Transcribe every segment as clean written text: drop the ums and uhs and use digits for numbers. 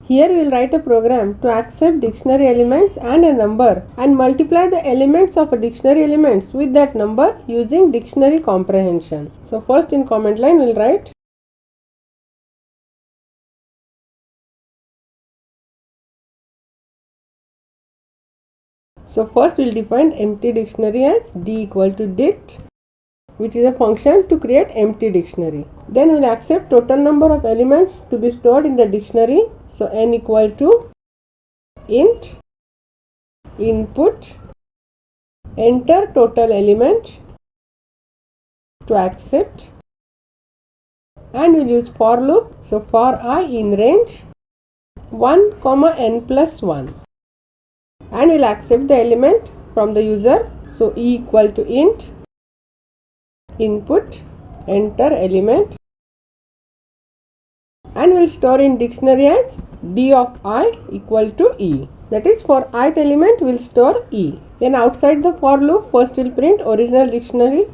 Here we will write a program to accept dictionary elements and a number and multiply the elements of a dictionary elements with that number using dictionary comprehension. So first in comment line we will write first we will define empty dictionary as d equal to dict, which is a function to create empty dictionary. Then we will accept total number of elements to be stored in the dictionary. So n equal to int input enter total element to accept, and we will use for loop. So for I in range 1 comma n plus 1, and we will accept the element from the user. So e equal to int input enter element, and we will store in dictionary as d of I equal to e. That is, for ith element we will store e. Then outside the for loop, first we will print original dictionary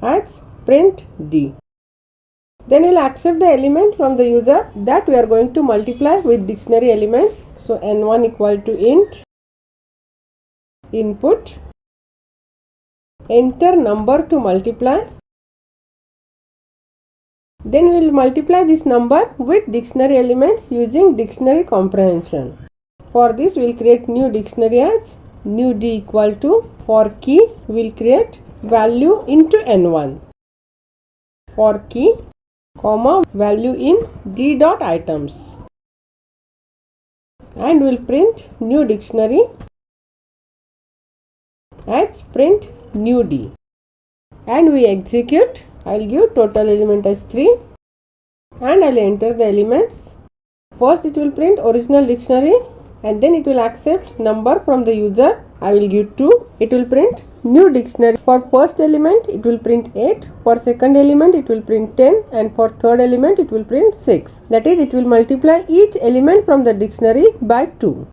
as print d. Then we will accept the element from the user that we are going to multiply with dictionary elements. So n1 equal to int input enter number to multiply. Then we will multiply this number with dictionary elements using dictionary comprehension. For this we will create new dictionary as new d equal to for key we will create value into n1 for key comma value in d dot items, and we will print new dictionary as print new d, and we execute. I will give total element as 3 and I will enter the elements. First it will print original dictionary, and then it will accept number from the user. I will give 2. It will print new dictionary. For first element it will print 8, for second element it will print 10, and for third element it will print 6. That is, it will multiply each element from the dictionary by 2.